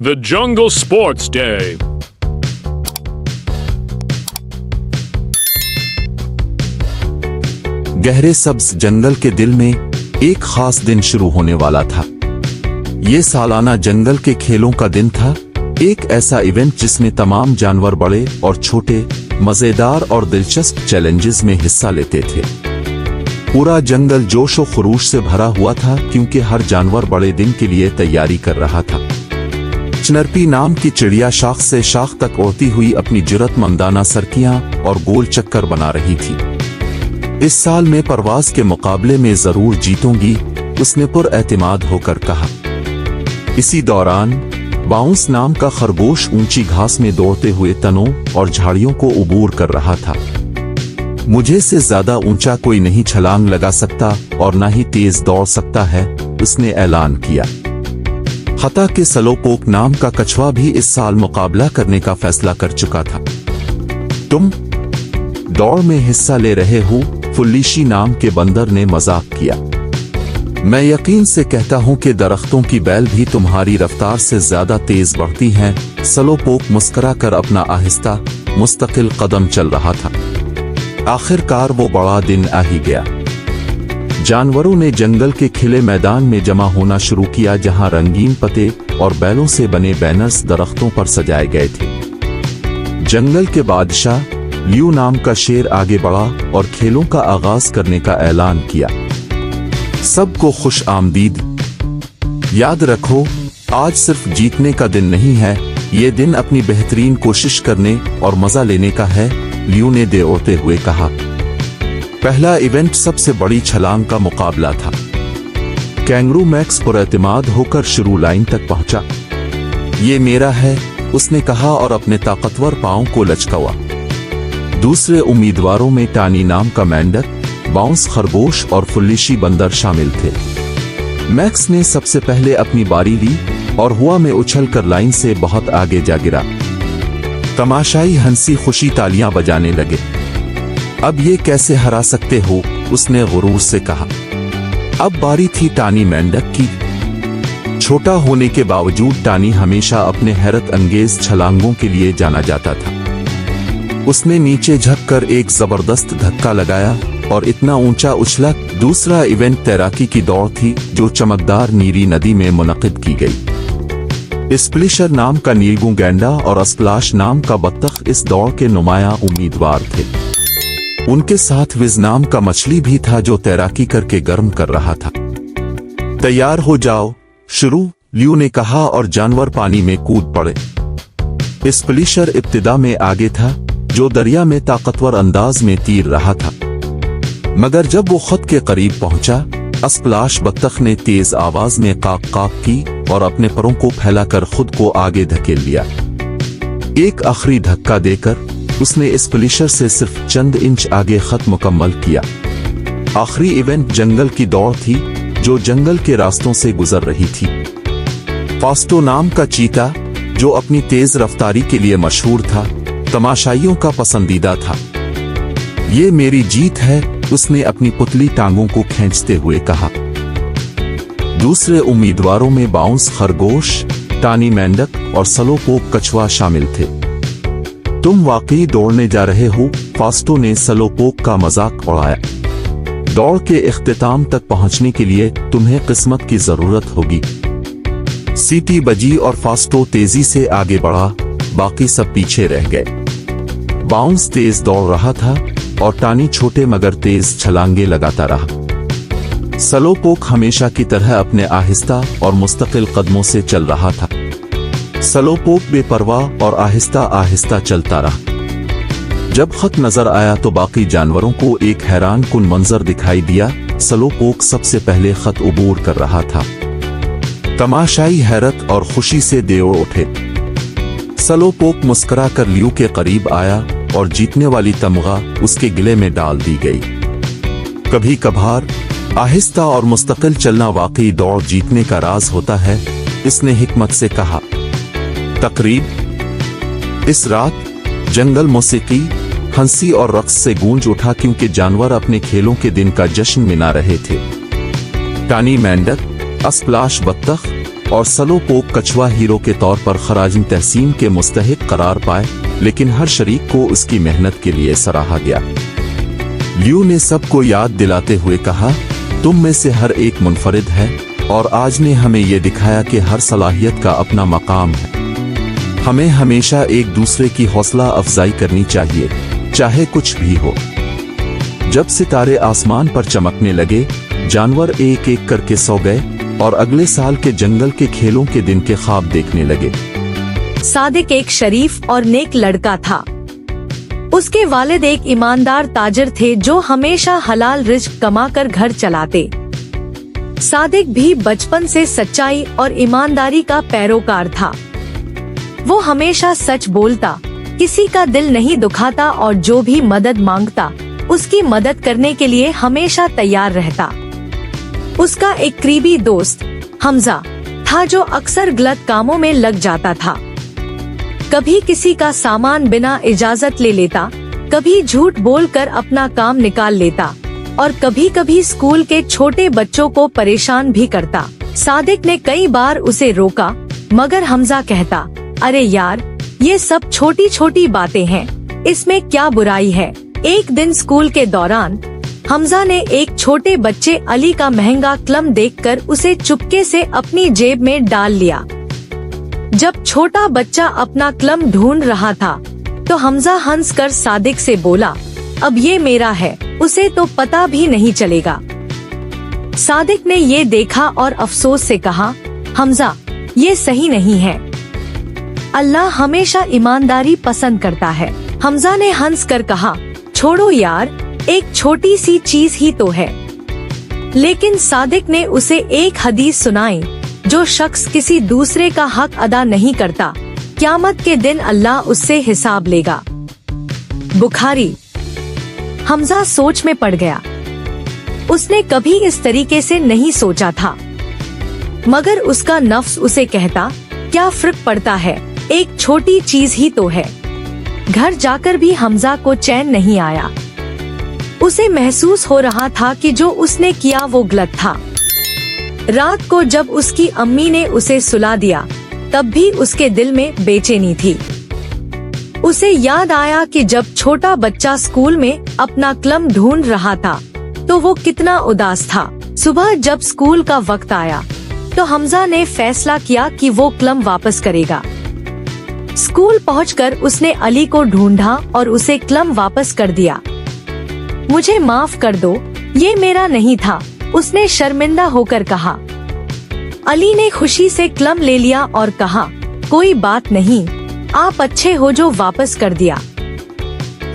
The Jungle Sports Day. गहरे सब्ज जंगल के दिल में एक खास दिन शुरू होने वाला था। ये सालाना जंगल के खेलों का दिन था, एक ऐसा इवेंट जिसमें तमाम जानवर बड़े और छोटे मजेदार और दिलचस्प चैलेंजेस में हिस्सा लेते थे। पूरा जंगल जोश और खरूश से भरा हुआ था क्योंकि हर जानवर बड़े दिन के लिए तैयारी कर रहा था। चनरपी नाम की चिड़िया शाख से शाख तक उड़ती हुई अपनी जुर्रतमंदाना सरकियां और गोल चक्कर बना रही थी। इस साल मैं परवाज के मुकाबले में जरूर जीतूंगी, उसने पुरएतिमाद होकर कहा। इसी दौरान बाउंस नाम का खरगोश ऊंची घास में दौड़ते हुए तनों और झाड़ियों को उबूर कर रहा था। मुझे से ज्यादा ऊंचा कोई नहीं छलांग लगा सकता और ना ही तेज दौड़ सकता है, उसने ऐलान किया। हता के सलोपोक नाम का कछुआ भी इस साल मुकाबला करने का फैसला कर चुका था। तुम दौड़ में हिस्सा ले रहे हो, फुल्लीशी नाम के बंदर ने मजाक किया। मैं यकीन से कहता हूं कि दरख्तों की बेल भी तुम्हारी रफ्तार से ज्यादा तेज बढ़ती हैं। सलोपोक मुस्कुराकर अपना आहिस्ता मुस्तकिल कदम चल रहा था। आखिरकार वो बड़ा दिन आ ही गया। जानवरों ने जंगल के खिले मैदान में जमा होना शुरू किया, जहां रंगीन पत्ते और बैलों से बने बैनर्स दरख्तों पर सजाए गए थे। जंगल के बादशाह लियू नाम का शेर आगे बढ़ा और खेलों का आगाज करने का ऐलान किया। सबको खुश आमदीद। याद रखो, आज सिर्फ जीतने का दिन नहीं है, ये दिन अपनी बेहतरीन कोशिश करने और मजा लेने का है, लियू ने दौड़ते हुए कहा। पहला इवेंट सबसे बड़ी छलांग का मुकाबला था। कैंगरू मैक्स पुरएतिमाद होकर शुरू लाइन तक पहुंचा। ये मेरा है, उसने कहा और अपने ताकतवर पांव को लचकावा। दूसरे उम्मीदवारों में टानी नाम का मेंढक, बाउंस खरगोश और फुल्लीशी बंदर शामिल थे। मैक्स ने सबसे पहले अपनी बारी ली और हवा में उछलकर लाइन से बहुत आगे जा गिरा। तमाशाई हंसी खुशी तालियां बजाने लगे। अब ये कैसे हरा सकते हो, उसने गुरूर से कहा। अब बारी थी टानी मेंढक की। छोटा होने के बावजूद टानी हमेशा अपने हैरत अंगेज छलांगों के लिए जाना जाता था। उसने नीचे झुककर एक जबरदस्त धक्का लगाया और इतना ऊंचा उछला। दूसरा इवेंट तैराकी की दौड़ थी, जो चमकदार नीरी नदी में मुनक्किद की गई। स्प्लिशर नाम का नीलगू गैंडा और स्प्लाश नाम का बत्तख इस दौड़ के नुमायां उम्मीदवार थे। उनके साथ विज नाम का मछली भी था, जो तैराकी करके गर्म कर रहा था। तैयार हो जाओ, शुरू, लियू ने कहा और जानवर पानी में कूद पड़े। स्प्लिशर इब्तिदा में आगे था, जो दरिया में ताकतवर अंदाज में तीर रहा था। मगर जब वो खुद के करीब पहुंचा, स्प्लाश बत्तख ने तेज आवाज में काक काक की और अपने परों को फैलाकर खुद को आगे धकेल लिया। एक आखिरी धक्का देकर उसने स्प्लिशर से सिर्फ चंद इंच आगे खत मुकम्मल किया। आखिरी इवेंट जंगल की दौड़ थी, जो जंगल के रास्तों से गुजर रही थी। फास्टो नाम का चीता, जो अपनी तेज रफ्तारी के लिए मशहूर था, तमाशाइयों का पसंदीदा था। ये मेरी जीत है, उसने अपनी पुतली टांगों को खींचते हुए कहा। दूसरे उम्मीदवारों में बाउंस खरगोश, टानी मेंढक और सलोपोक कछुआ शामिल थे। तुम वाकई दौड़ने जा रहे हो, फास्टो ने सलोपोक का मजाक उड़ाया। दौड़ के इख्तिताम तक पहुंचने के लिए तुम्हें किस्मत की जरूरत होगी। सीटी बजी और फास्टो तेजी से आगे बढ़ा, बाकी सब पीछे रह गए। बाउंस तेज दौड़ रहा था और टानी छोटे मगर तेज छलांगे लगाता रहा। सलोपोक हमेशा की तरह अपने आहिस्ता और मुस्तकिल कदमों से चल रहा था। सलोपोक बेपरवाह और आहिस्ता आहिस्ता चलता रहा। जब खत नजर आया तो बाकी जानवरों को एक हैरान कुन मंजर दिखाई दिया। सलोपोक सबसे पहले खत उबूर कर रहा था। तमाशाई हैरत और खुशी से दौड़ उठे। सलोपोक मुस्कुराकर लियू के करीब आया और जीतने वाली तमगा उसके गले में डाल दी गई। कभी कभार आहिस्ता और मुस्तकिल चलना वाकई दौड़ जीतने का राज होता है, इसने हिकमत से कहा। तकरीब। इस रात जंगल मौसीकी, हंसी और रक्स से गूंज उठा क्योंकि जानवर अपने खेलों के दिन का जश्न मना रहे थे। टानी मेंढक, स्प्लाश बत्तख, और सलो पोप कछुआ हीरो के तौर पर खराज तहसीन के मुस्तहिक करार पाए, लेकिन हर शरीक को उसकी मेहनत के लिए सराहा गया। लियू ने सबको याद दिलाते हुए कहा, तुम में से हर एक मुनफरिद है और आज ने हमें ये दिखाया कि हर सलाहियत का अपना मकाम है। हमें हमेशा एक दूसरे की हौसला अफजाई करनी चाहिए, चाहे कुछ भी हो। जब सितारे आसमान पर चमकने लगे, जानवर एक एक करके सो गए और अगले साल के जंगल के खेलों के दिन के ख्वाब देखने लगे। सादिक एक शरीफ और नेक लड़का था। उसके वालिद एक ईमानदार ताजिर थे जो हमेशा हलाल रिज़्क कमाकर घर चलाते। सादिक भी बचपन से सच्चाई और ईमानदारी का पैरोकार था। वो हमेशा सच बोलता, किसी का दिल नहीं दुखाता और जो भी मदद मांगता उसकी मदद करने के लिए हमेशा तैयार रहता। उसका एक करीबी दोस्त हमजा था जो अक्सर गलत कामों में लग जाता था। कभी किसी का सामान बिना इजाजत ले लेता, कभी झूठ बोलकर अपना काम निकाल लेता और कभी कभी स्कूल के छोटे बच्चों को परेशान भी करता। सादिक ने कई बार उसे रोका, मगर हमजा कहता, अरे यार, ये सब छोटी छोटी बातें हैं, इसमें क्या बुराई है। एक दिन स्कूल के दौरान हमजा ने एक छोटे बच्चे अली का महंगा कलम देखकर उसे चुपके से अपनी जेब में डाल लिया। जब छोटा बच्चा अपना कलम ढूंढ रहा था तो हमजा हंसकर सादिक से बोला, अब ये मेरा है, उसे तो पता भी नहीं चलेगा। सादिक ने ये देखा और अफसोस से कहा, हमजा, ये सही नहीं है। अल्लाह हमेशा ईमानदारी पसंद करता है। हमजा ने हंसकर कहा, छोड़ो यार, एक छोटी सी चीज ही तो है। लेकिन सादिक ने उसे एक हदीस सुनाई, जो शख्स किसी दूसरे का हक अदा नहीं करता, क़यामत के दिन अल्लाह उससे हिसाब लेगा। बुखारी। हमजा सोच में पड़ गया। उसने कभी इस तरीके से नहीं सोचा था, मगर उसका नफ्स उसे कहता, क्या फर्क पड़ता है, एक छोटी चीज ही तो है। घर जाकर भी हमजा को चैन नहीं आया। उसे महसूस हो रहा था कि जो उसने किया वो गलत था। रात को जब उसकी अम्मी ने उसे सुला दिया, तब भी उसके दिल में बेचैनी थी। उसे याद आया कि जब छोटा बच्चा स्कूल में अपना कलम ढूंढ रहा था तो वो कितना उदास था। सुबह जब स्कूल का वक्त आया तो हमजा ने फैसला किया कि वो कलम वापस करेगा। स्कूल पहुंचकर उसने अली को ढूंढा और उसे कलम वापस कर दिया। मुझे माफ कर दो, ये मेरा नहीं था, उसने शर्मिंदा होकर कहा। अली ने खुशी से कलम ले लिया और कहा, कोई बात नहीं, आप अच्छे हो जो वापस कर दिया।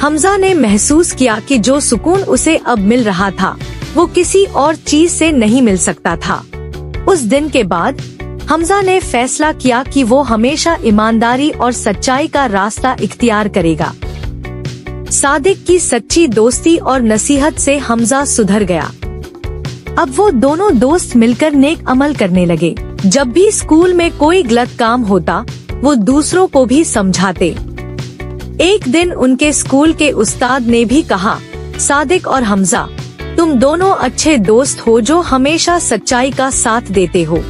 हमजा ने महसूस किया कि जो सुकून उसे अब मिल रहा था वो किसी और चीज से नहीं मिल सकता था। उस दिन के बाद हमजा ने फैसला किया कि वो हमेशा ईमानदारी और सच्चाई का रास्ता इख्तियार करेगा। सादिक की सच्ची दोस्ती और नसीहत से हमजा सुधर गया। अब वो दोनों दोस्त मिलकर नेक अमल करने लगे। जब भी स्कूल में कोई गलत काम होता वो दूसरों को भी समझाते। एक दिन उनके स्कूल के उस्ताद ने भी कहा, सादिक और हमजा, तुम दोनों अच्छे दोस्त हो जो हमेशा सच्चाई का साथ देते हो।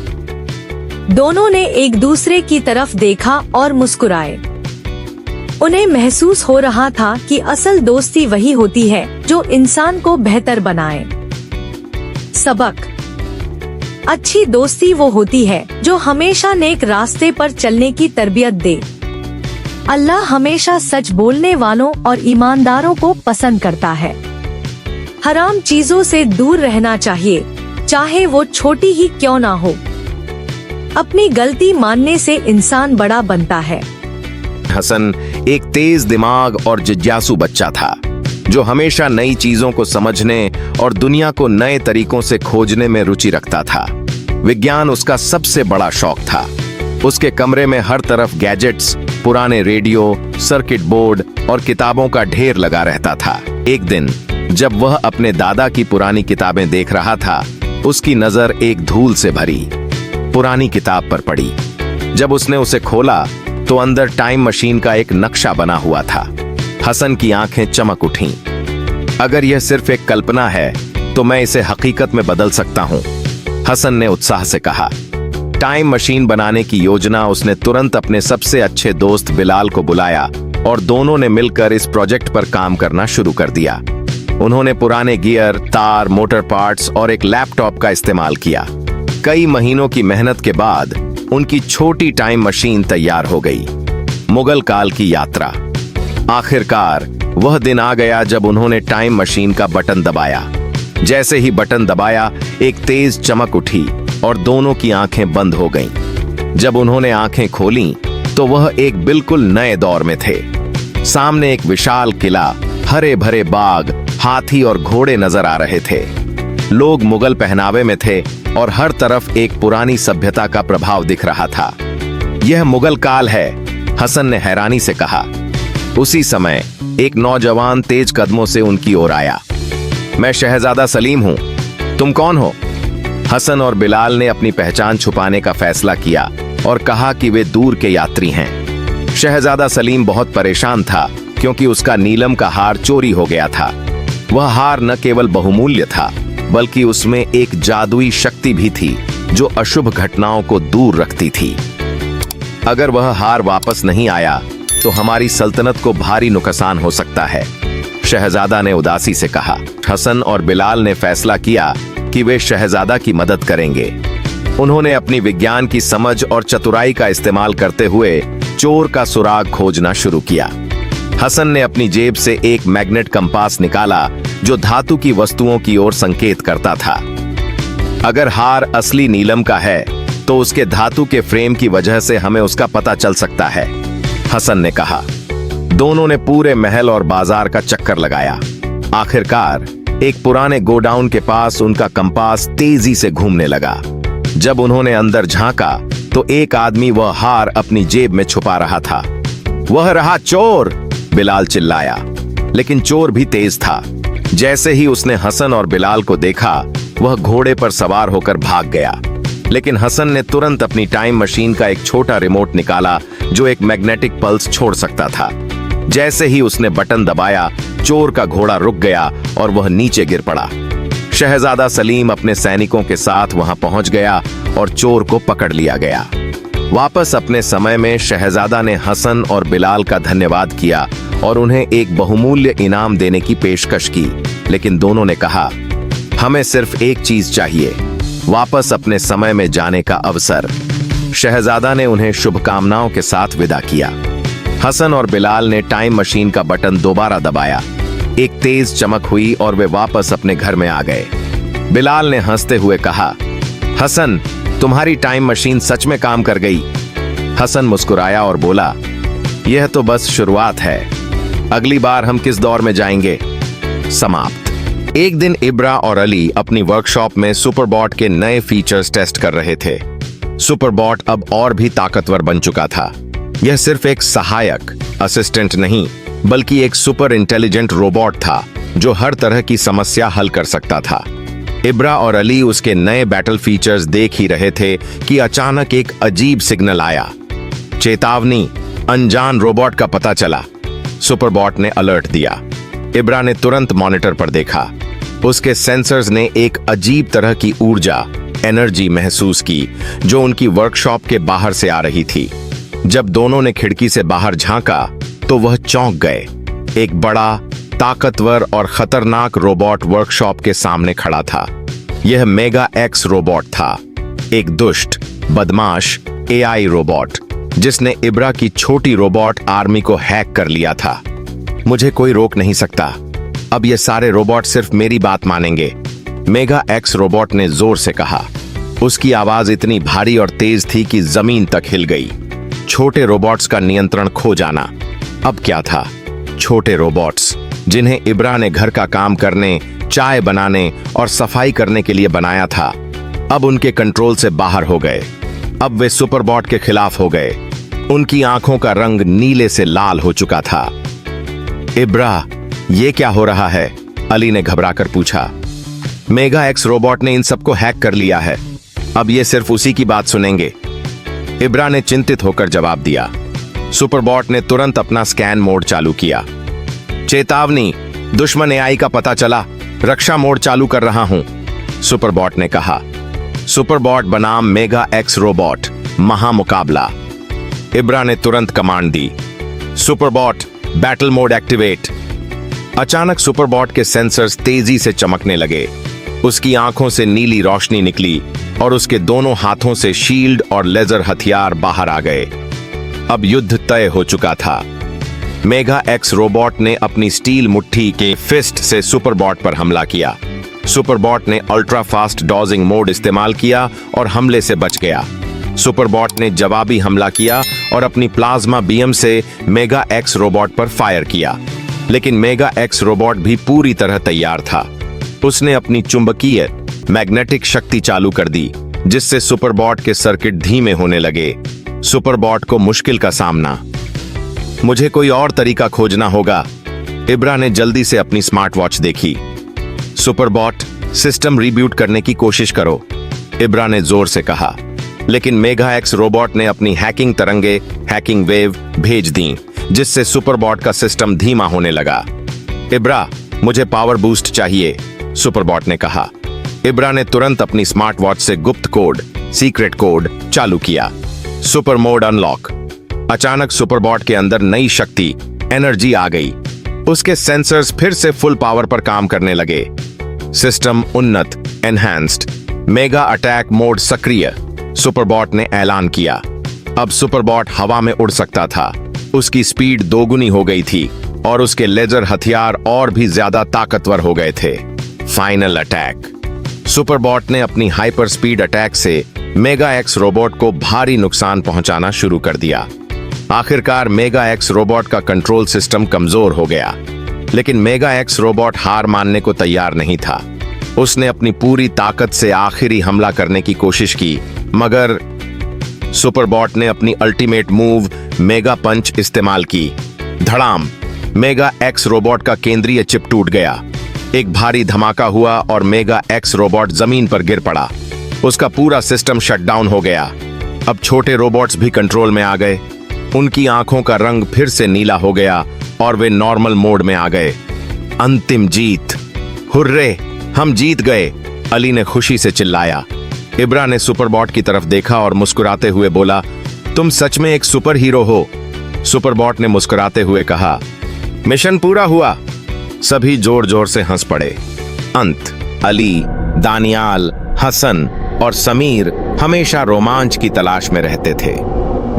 दोनों ने एक दूसरे की तरफ देखा और मुस्कुराए। उन्हें महसूस हो रहा था कि असल दोस्ती वही होती है जो इंसान को बेहतर बनाए। सबक। अच्छी दोस्ती वो होती है जो हमेशा नेक रास्ते पर चलने की तरबियत दे। अल्लाह हमेशा सच बोलने वालों और ईमानदारों को पसंद करता है। हराम चीजों से दूर रहना चाहिए, चाहे वो छोटी ही क्यों ना हो। अपनी गलती मानने से इंसान बड़ा बनता है। हसन एक तेज दिमाग और जिज्ञासु बच्चा था जो हमेशा नई चीजों को समझने और दुनिया को नए तरीकों से खोजने में रुचि रखता था। विज्ञान उसका सबसे बड़ा शौक था। उसके कमरे में हर तरफ गैजेट्स, पुराने रेडियो, सर्किट बोर्ड और किताबों का ढेर लगा रहता था। एक दिन जब वह अपने दादा की पुरानी किताबें देख रहा था, उसकी नजर एक धूल से भरी पुरानी किताब पर पड़ी। जब उसने उसे खोला तो अंदर टाइम मशीन का एक नक्शा बना हुआ था। हसन की आंखें चमक उठीं। अगर यह सिर्फ एक कल्पना है तो मैं इसे हकीकत में बदल सकता हूं, हसन ने उत्साह से कहा। टाइम मशीन बनाने की योजना उसने तुरंत अपने सबसे अच्छे दोस्त बिलाल को बुलाया और दोनों ने मिलकर इस प्रोजेक्ट पर काम करना शुरू कर दिया। उन्होंने पुराने गियर, तार, मोटर पार्ट्स और एक लैपटॉप का इस्तेमाल किया। कई महीनों की मेहनत के बाद उनकी छोटी टाइम मशीन तैयार हो गई। मुगल काल की यात्रा। आखिरकार वह दिन आ गया जब उन्होंने टाइम मशीन का बटन दबाया। जैसे ही बटन दबाया, एक तेज चमक उठी और दोनों की आंखें बंद हो गईं। जब उन्होंने आंखें खोलीं, तो वह एक बिल्कुल नए दौर में थे। सामने एक विशाल किला, हरे भरे बाग, हाथी और घोड़े नजर आ रहे थे। लोग मुगल पहनावे में थे और हर तरफ एक पुरानी सभ्यता का प्रभाव दिख रहा था। यह मुगल काल है, हसन ने हैरानी से कहा। उसी समय एक नौजवान तेज कदमों से उनकी ओर आया। मैं शहजादा सलीम हूं, तुम कौन हो? हसन और बिलाल ने अपनी पहचान छुपाने का फैसला किया और कहा कि वे दूर के यात्री हैं। शहजादा सलीम बहुत परेशान था क्योंकि उसका नीलम का हार चोरी हो गया था। वह हार न केवल बहुमूल्य था, बल्कि उसमें एक जादुई शक्ति भी थी जो अशुभ घटनाओं को दूर रखती थी। अगर वह हार वापस नहीं आया तो हमारी सल्तनत को भारी नुकसान हो सकता है, शहजादा ने उदासी से कहा। हसन और बिलाल ने फैसला किया कि वे शहजादा की मदद करेंगे। उन्होंने अपनी विज्ञान की समझ और चतुराई का इस्तेमाल करते हुए चोर का सुराग खोजना शुरू किया। हसन ने अपनी जेब से एक मैग्नेट कंपास निकाला जो धातु की वस्तुओं की ओर संकेत करता था। अगर हार असली नीलम का है तो उसके धातु के फ्रेम की वजह से हमें उसका पता चल सकता है, हसन ने कहा। दोनों ने पूरे महल और बाजार का चक्कर लगाया। आखिरकार एक पुराने गोडाउन के पास उनका कंपास तेजी से घूमने लगा। जब उन्होंने अंदर झांका तो एक आदमी वह हार अपनी जेब में छुपा रहा था। वह रहा चोर, बिलाल चिल्लाया। लेकिन चोर भी तेज था। जैसे ही उसने हसन और बिलाल को देखा, वह घोड़े पर सवार होकर भाग गया। लेकिन हसन ने तुरंत अपनी टाइम मशीन का एक छोटा रिमोट निकाला जो एक मैग्नेटिक पल्स छोड़ सकता था। जैसे ही उसने बटन दबाया, चोर का घोड़ा रुक गया और वह नीचे गिर पड़ा। शहजादा सलीम अपने सैनिकों के साथ वहां पहुंच गया और चोर को पकड़ लिया गया। वापस अपने समय में शहजादा ने हसन और बिलाल का धन्यवाद किया और उन्हें एक बहुमूल्य इनाम देने की पेशकश की। लेकिन दोनों ने कहा, हमें सिर्फ एक चीज चाहिए, वापस अपने समय में जाने का अवसर। शहजादा ने उन्हें शुभकामनाओं के साथ विदा किया। हसन और बिलाल ने टाइम मशीन का बटन दोबारा दबाया। एक तेज चमक हुई और वे वापस अपने घर में आ गए। बिलाल ने हंसते हुए कहा, हसन, तुम्हारी टाइम मशीन सच में काम कर गई। हसन मुस्कुराया और बोला, यह तो बस शुरुआत है, अगली बार हम किस दौर में जाएंगे। समाप्त। एक दिन इब्रा और अली अपनी वर्कशॉप में सुपरबॉट के नए फीचर्स टेस्ट कर रहे थे। सुपरबॉट अब और भी ताकतवर बन चुका था। यह सिर्फ एक सहायक असिस्टेंट नहीं, बल्कि एक सुपर इंटेलिजेंट रोबोट था जो हर तरह की समस्या हल कर सकता था। इब्रा और अली उसके नए बैटल फीचर्स देख ही रहे थे कि अचानक एक अजीब सिग्नल आया। चेतावनी, अनजान रोबोट का पता चला। सुपरबॉट ने अलर्ट दिया। इब्रा ने तुरंत मॉनिटर पर देखा। उसके सेंसर्स ने एक अजीब तरह की ऊर्जा, एनर्जी महसूस की जो उनकी वर्कशॉप के बाहर से आ रही थी। जब दोनों ने खिड़की से बाहर झांका तो वह चौंक गए। एक बड़ा, ताकतवर और खतरनाक रोबोट वर्कशॉप के सामने खड़ा था। यह मेगा एक्स रोबोट था, एक दुष्ट, बदमाश एआई रोबोट जिसने इब्रा की छोटी रोबोट आर्मी को हैक कर लिया था। मुझे कोई रोक नहीं सकता, अब ये सारे रोबोट सिर्फ मेरी बात मानेंगे, मेगा एक्स रोबोट ने जोर से कहा। उसकी आवाज इतनी भारी और तेज थी कि जमीन तक हिल गई। छोटे रोबोट्स का नियंत्रण खो जाना। अब क्या था? छोटे रोबोट्स जिन्हें इब्रा ने घर का काम करने, चाय बनाने और सफाई करने के लिए बनाया था, अब उनके कंट्रोल से बाहर हो गए। अब वे सुपरबॉट के खिलाफ हो गए। उनकी आंखों का रंग नीले से लाल हो चुका था। इब्रा, ये क्या हो रहा है? अली ने घबराकर पूछा। मेगा एक्स रोबोट ने इन सबको हैक कर लिया है, अब ये सिर्फ उसी की बात सुनेंगे, इब्रा ने चिंतित होकर जवाब दिया। सुपरबॉट ने तुरंत अपना स्कैन मोड चालू किया। चेतावनी, दुश्मन एआई का पता चला, रक्षा मोड चालू कर रहा हूं, सुपरबॉट ने कहा। सुपरबॉट बनाम मेगा एक्स रोबोट महामुकाबला। इब्रा ने तुरंत कमांड दी, सुपरबॉट बैटल मोड एक्टिवेट। अचानक सुपरबॉट के सेंसर्स तेजी से चमकने लगे। उसकी आंखों से नीली रोशनी निकली और उसके दोनों हाथों से शील्ड और लेजर हथियार बाहर आ गए। अब युद्ध तय हो चुका था। मेगा एक्स रोबोट ने अपनी स्टील मुट्ठी के फिस्ट से सुपरबॉट पर हमला किया। सुपरबॉट ने अल्ट्रा फास्ट डॉजिंग मोड इस्तेमाल किया और हमले से बच गया। सुपरबॉट ने जवाबी हमला किया और अपनी प्लाज्मा बीम से मेगा एक्स रोबोट पर फायर किया, लेकिन मेगा एक्स रोबोट भी पूरी तरह तैयार था। उसने अपनी चुंबकीय मैग्नेटिक शक्ति चालू कर दी, जिससे सुपरबॉट के सर्किट धीमे होने लगे। सुपरबॉट को मुश्किल का सामना। मुझे कोई और तरीका खोजना होगा। इब्रा ने जल्दी से अपनी स्मार्ट वॉच देखी। सुपरबॉट, सिस्टम रीबूट करने की कोशिश करो, इब्रा ने जोर से कहा। लेकिन मेगा एक्स रोबोट ने अपनी हैकिंग तरंगे, हैकिंग वेव भेज दी, जिससे सुपरबॉट का सिस्टम धीमा होने लगा। इब्रा, मुझे पावर बूस्ट चाहिए, सुपरबॉट ने कहा। इब्रा ने तुरंत अपनी स्मार्ट वॉच से गुप्त कोड, सीक्रेट कोड चालू किया। Super mode unlock. अचानक सुपरबॉट के अंदर नई शक्ति, एनर्जी आ गई। उसके सेंसर्स फिर से फुल पावर पर काम करने लगे। सिस्टम उन्नत, एनहांस्ड। मेगा अटैक मोड सक्रिय, सुपरबॉट ने ऐलान किया। अब सुपरबॉट हवा में उड़ सकता था। उसकी स्पीड दोगुनी हो गई थी और उसके लेजर हथियार और भी ज्यादा ताकतवर हो गए थे। Final attack. सुपरबॉट ने अपनी हाइपर स्पीड अटैक से मेगा एक्स रोबोट को भारी नुकसान पहुंचाना शुरू कर दिया। आखिरकार मेगा एक्स रोबोट का कंट्रोल सिस्टम कमजोर हो गया, लेकिन मेगा एक्स रोबोट हार मानने को तैयार नहीं था। उसने अपनी पूरी ताकत से आखिरी हमला करने की कोशिश की, मगर सुपरबॉट ने अपनी अल्टीमेट मूव मेगा पंच इस्तेमाल की। धड़ाम। मेगा एक्स रोबोट का केंद्रीय चिप टूट गया। एक भारी धमाका हुआ और मेगा एक्स रोबोट जमीन पर गिर पड़ा। उसका पूरा सिस्टम शटडाउन हो गया। अब छोटे रोबोट्स भी कंट्रोल में आ गए। उनकी आंखों का रंग फिर से नीला हो गया और वे नॉर्मल मोड में आ गए। अंतिम जीत। हुर्रे, हम जीत गए, अली ने खुशी से चिल्लाया। इब्रा ने सुपरबॉट की तरफ देखा और मुस्कुराते हुए बोला, तुम सच में एक सुपर हीरो हो। सुपरबॉट ने मुस्कुराते हुए कहा, मिशन पूरा हुआ। सभी जोर जोर से हंस पड़े। अंत। अली, दानियाल, हसन और समीर हमेशा रोमांच की तलाश में रहते थे।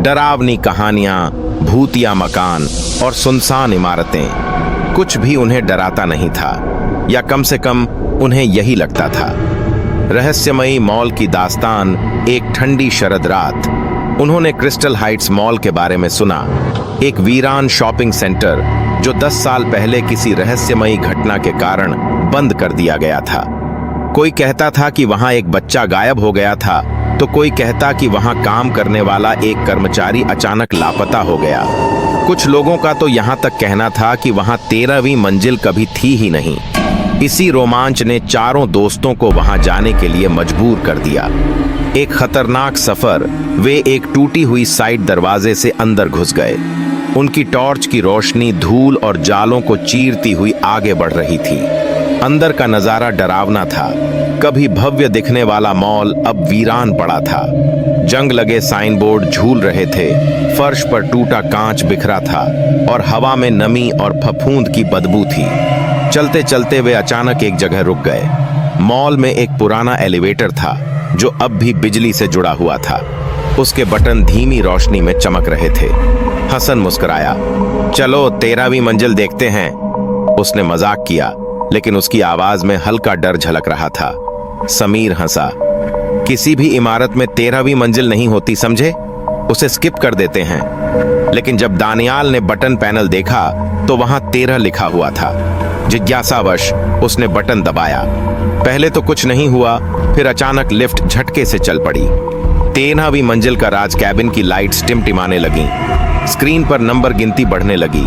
डरावनी कहानियां, भूतिया मकान और सुनसान इमारतें, कुछ भी उन्हें डराता नहीं था, या कम से कम उन्हें यही लगता था। रहस्यमयी मॉल की दास्तान। एक ठंडी शरद रात उन्होंने क्रिस्टल हाइट्स मॉल के बारे में सुना। एक वीरान शॉपिंग सेंटर जो 10 साल पहले किसी रहस्यमयी घटना के कारण बंद कर दिया गया था। कोई कहता था कि वहां एक बच्चा गायब हो गया था, तो कोई कहता कि वहां काम करने वाला एक कर्मचारी अचानक लापता हो गया। कुछ लोगों का तो यहां तक कहना था कि वहां 13वीं मंजिल कभी थी ही नहीं। इसी रोमांच ने चारों दोस्तों को वहां जाने के लिए मजबूर कर दिया। एक खतरनाक सफर। वे एक टूटी हुई साइड दरवाजे से अंदर घुस गए। उनकी टॉर्च की रोशनी धूल और जालों को चीरती हुई आगे बढ़ रही थी। अंदर का नजारा डरावना था। कभी भव्य दिखने वाला मॉल अब वीरान पड़ा था। जंग लगे साइन बोर्ड झूल रहे थे, फर्श पर टूटा कांच बिखरा था और हवा में नमी और फफूंद की बदबू थी। चलते चलते वे अचानक एक जगह रुक गए। मॉल में एक पुराना एलिवेटर था जो अब भी बिजली से जुड़ा हुआ था। उसके बटन धीमी रोशनी में चमक रहे थे। हसन मुस्कुराया। चलो 13वीं मंजिल देखते हैं, उसने मजाक किया, लेकिन उसकी आवाज में हल्का डर झलक रहा था। समीर हंसा। किसी भी इमारत में 13वीं मंजिल नहीं होती, समझे? उसे स्किप कर देते हैं। लेकिन जब दानियाल ने बटन पैनल देखा तो वहां 13 लिखा हुआ था। जिज्ञासावश उसने बटन दबाया। पहले तो कुछ नहीं हुआ, फिर अचानक लिफ्ट झटके से चल पड़ी। 13वीं मंजिल का राज कैबिन की लाइट्स टिमटिमाने लगी। स्क्रीन पर नंबर गिनती बढ़ने लगी।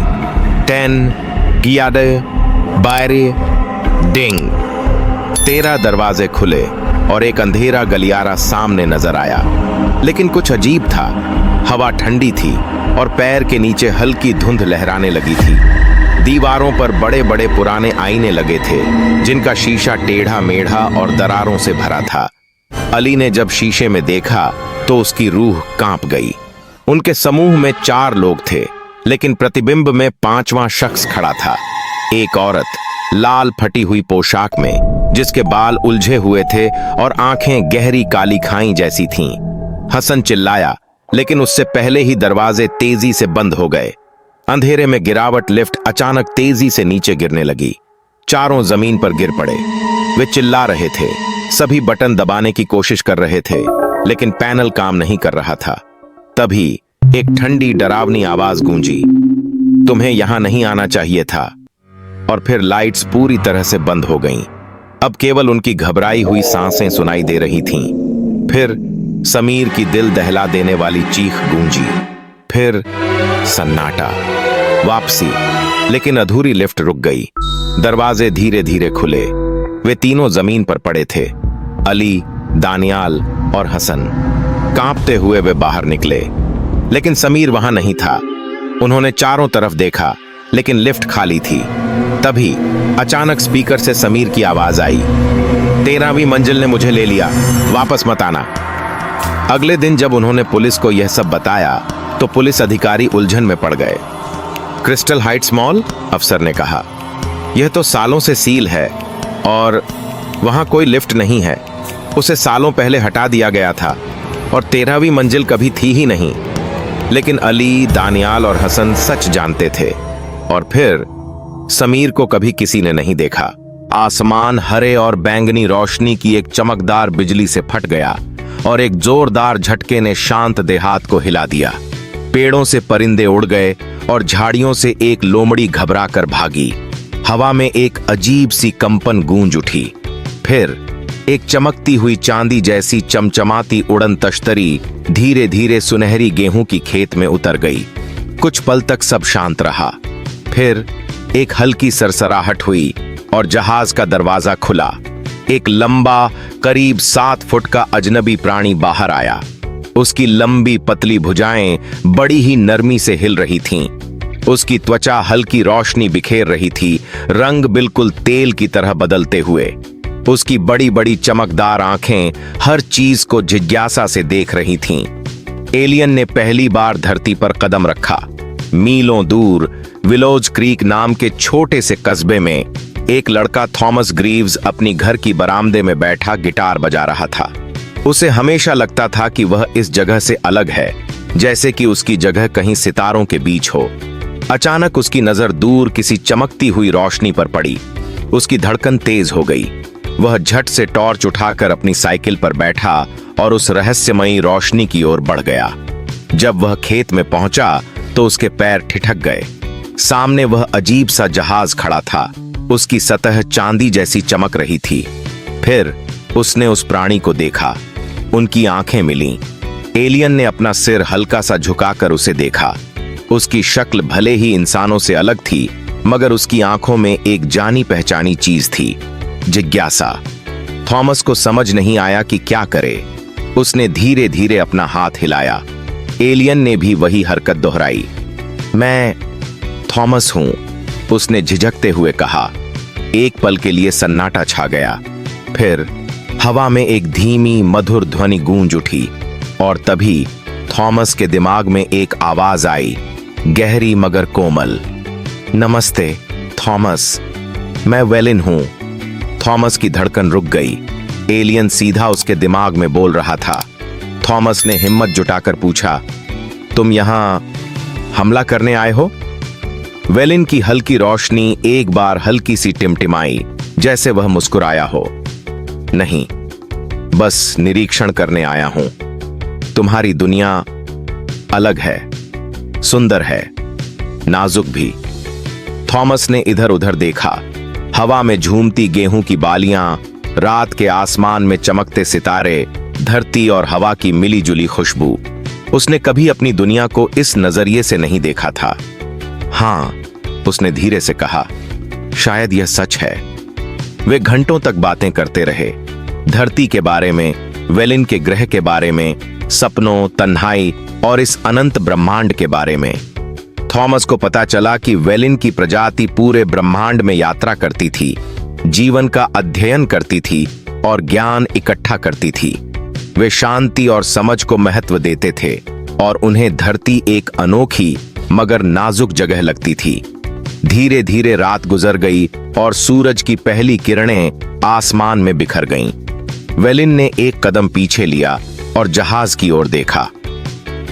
10, गियाडे, बायरे, डिंग। 13 दरवाजे खुले और एक अंधेरा गलियारा सामने नजर आया। लेकिन कुछ अजीब था। हवा ठंडी थी और पैर के नीचे हल्की धुंध लहराने लगी थी। दीवारों पर बड़े बड़े पुराने आईने लगे थे, जिनका शीशा टेढ़ा मेढ़ा और दरारों से भरा था। अली ने जब शीशे में देखा तो उसकी रूह कांप गई। उनके समूह में 4 लोग थे, लेकिन प्रतिबिंब में 5वां शख्स खड़ा था। एक औरत, लाल फटी हुई पोशाक में, जिसके बाल उलझे हुए थे और आंखें गहरी काली खाई जैसी थीं। हसन चिल्लाया, लेकिन उससे पहले ही दरवाजे तेजी से बंद हो गए। अंधेरे में गिरावट लिफ्ट अचानक तेजी से नीचे गिरने लगी। चारों जमीन पर गिर पड़े। वे चिल्ला रहे थे, सभी बटन दबाने की कोशिश कर रहे थे, लेकिन पैनल काम नहीं कर रहा था। तभी एक ठंडी डरावनी आवाज गूंजी, तुम्हें यहां नहीं आना चाहिए था। और फिर लाइट्स पूरी तरह से बंद हो गईं। अब केवल उनकी घबराई हुई सांसें सुनाई दे रही थीं। फिर समीर की दिल दहला देने वाली चीख गूंजी। फिर सन्नाटा, वापसी, लेकिन अधूरी लिफ्ट रुक गई। दरवाजे धीरे धीरे खुले। वे तीनों जमीन पर पड़े थे, अली, दानियाल और हसन। कांपते हुए वे बाहर निकले, लेकिन समीर वहां नहीं था। उन्होंने चारों तरफ देखा, लेकिन लिफ्ट खाली थी। तभी अचानक स्पीकर से समीर की आवाज आई, 13वीं मंजिल ने मुझे ले लिया, वापस मत आना। अगले दिन जब उन्होंने पुलिस को यह सब बताया तो पुलिस अधिकारी उलझन में पड़ गए। क्रिस्टल हाइट्स मॉल, अफसर ने कहा, यह तो सालों से सील है और वहां कोई लिफ्ट नहीं है। उसे सालों पहले हटा दिया गया था और 13वीं मंजिल कभी थी ही नहीं। लेकिन अली, दानियाल और हसन सच जानते थे। और फिर समीर को कभी किसी ने नहीं देखा। आसमान हरे और बैंगनी रोशनी की एक चमकदार बिजली से फट गया और एक जोरदार झटके ने शांत देहात को हिला दिया। पेड़ों से परिंदे उड़ गए और झाड़ियों से एक लोमड़ी घबरा कर भागी। हवा में एक अजीब सी कंपन गूंज उठी। फिर एक चमकती हुई चांदी जैसी चमचमाती उड़न तश्तरी धीरे धीरे सुनहरी गेहूं की खेत में उतर गई। कुछ पल तक सब शांत रहा। फिर एक हल्की सरसराहट हुई और जहाज का दरवाजा खुला। एक लंबा, करीब 7 फुट का अजनबी प्राणी बाहर आया। उसकी लंबी पतली भुजाएं बड़ी ही नरमी से हिल रही थीं। उसकी त्वचा हल्की रोशनी बिखेर रही थी, रंग बिल्कुल तेल की तरह बदलते हुए। उसकी बड़ी बड़ी चमकदार आंखें हर चीज को जिज्ञासा से देख रही थीं। एलियन ने पहली बार धरती पर कदम रखा। मीलों दूर विलोज क्रीक नाम के छोटे से कस्बे में एक लड़का थॉमस ग्रीव्स अपनी घर की बरामदे में बैठा गिटार बजा रहा था। उसे हमेशा लगता था कि वह इस जगह से अलग है, जैसे कि उसकी जगह कहीं सितारों के बीच हो। अचानक उसकी नजर दूर किसी चमकती हुई रोशनी पर पड़ी। उसकी धड़कन तेज हो गई। वह झट से टॉर्च उठाकर अपनी साइकिल पर बैठा और उस रहस्यमयी रोशनी की ओर बढ़ गया। जब वह खेत में पहुंचा तो उसके पैर ठिठक गए। सामने वह अजीब सा जहाज खड़ा था। उसकी सतह चांदी जैसी चमक रही थी। फिर उसने उस प्राणी को देखा। उनकी आंखें मिलीं। एलियन ने अपना सिर हल्का सा झुकाकर उसे देखा। उसकी शक्ल भले ही इंसानों से अलग थी, मगर उसकी आंखों में एक जानी पहचानी चीज थी, जिज्ञासा। थॉमस को समझ नहीं आया कि क्या करे। उसने धीरे धीरे अपना हाथ हिलाया। एलियन ने भी वही हरकत दोहराई। मैं थॉमस हूं, उसने झिझकते हुए कहा। एक पल के लिए सन्नाटा छा गया। फिर हवा में एक धीमी मधुर ध्वनि गूंज उठी और तभी थॉमस के दिमाग में एक आवाज आई, गहरी मगर कोमल। नमस्ते थॉमस, मैं वेलिन हूं। थॉमस की धड़कन रुक गई। एलियन सीधा उसके दिमाग में बोल रहा था। थॉमस ने हिम्मत जुटाकर पूछा, तुम यहां हमला करने आए हो? वेलिन की हल्की रोशनी एक बार हल्की सी टिमटिमाई, जैसे वह मुस्कुराया हो। नहीं, बस निरीक्षण करने आया हूं। तुम्हारी दुनिया अलग है, सुंदर है, नाजुक भी। थॉमस ने इधर उधर देखा। हवा में झूमती गेहूं की बालियां, रात के आसमान में चमकते सितारे, धरती और हवा की मिली-जुली खुशबू। उसने कभी अपनी दुनिया को इस नजरिए से नहीं देखा था। हाँ, उसने धीरे से कहा, शायद यह सच है। वे घंटों तक बातें करते रहे, धरती के बारे में, वेलिन के ग्रह के बारे में, सपनों, तन्हाई और इस अनंत ब्रह्मांड के बारे में। थॉमस को पता चला कि वेलिन की प्रजाति पूरे ब्रह्मांड में यात्रा करती थी, जीवन का अध्ययन करती थी और ज्ञान इकट्ठा करती थी। वे शांति और समझ को महत्व देते थे और उन्हें धरती एक अनोखी मगर नाजुक जगह लगती थी। धीरे धीरे रात गुजर गई और सूरज की पहली किरणें आसमान में बिखर गईं। वेलिन ने एक कदम पीछे लिया और जहाज की ओर देखा।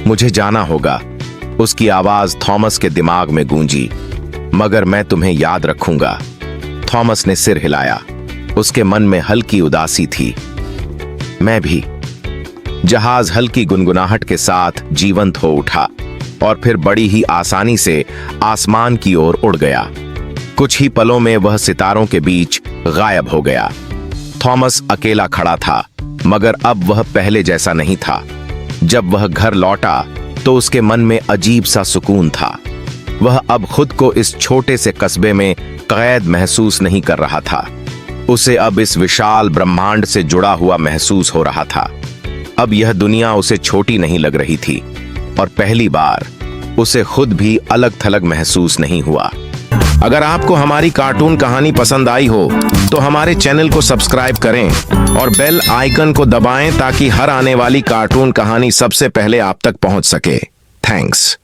मुझे जाना होगा, उसकी आवाज थॉमस के दिमाग में गूंजी। मगर मैं तुम्हें याद रखूंगा। थॉमस ने सिर हिलाया। उसके मन में हल्की उदासी थी। मैं भी। जहाज हल्की गुनगुनाहट के साथ जीवंत हो उठा और फिर बड़ी ही आसानी से आसमान की ओर उड़ गया। कुछ ही पलों में वह सितारों के बीच गायब हो गया। थॉमस अकेला खड़ा था, मगर अब वह पहले जैसा नहीं था। जब वह घर लौटा तो उसके मन में अजीब सा सुकून था। वह अब खुद को इस छोटे से कस्बे में कैद महसूस नहीं कर रहा था। उसे अब इस विशाल ब्रह्मांड से जुड़ा हुआ महसूस हो रहा था। अब यह दुनिया उसे छोटी नहीं लग रही थी और पहली बार उसे खुद भी अलग थलग महसूस नहीं हुआ। अगर आपको हमारी कार्टून कहानी पसंद आई हो तो हमारे चैनल को सब्सक्राइब करें और बेल आइकन को दबाएं ताकि हर आने वाली कार्टून कहानी सबसे पहले आप तक पहुंच सके। थैंक्स।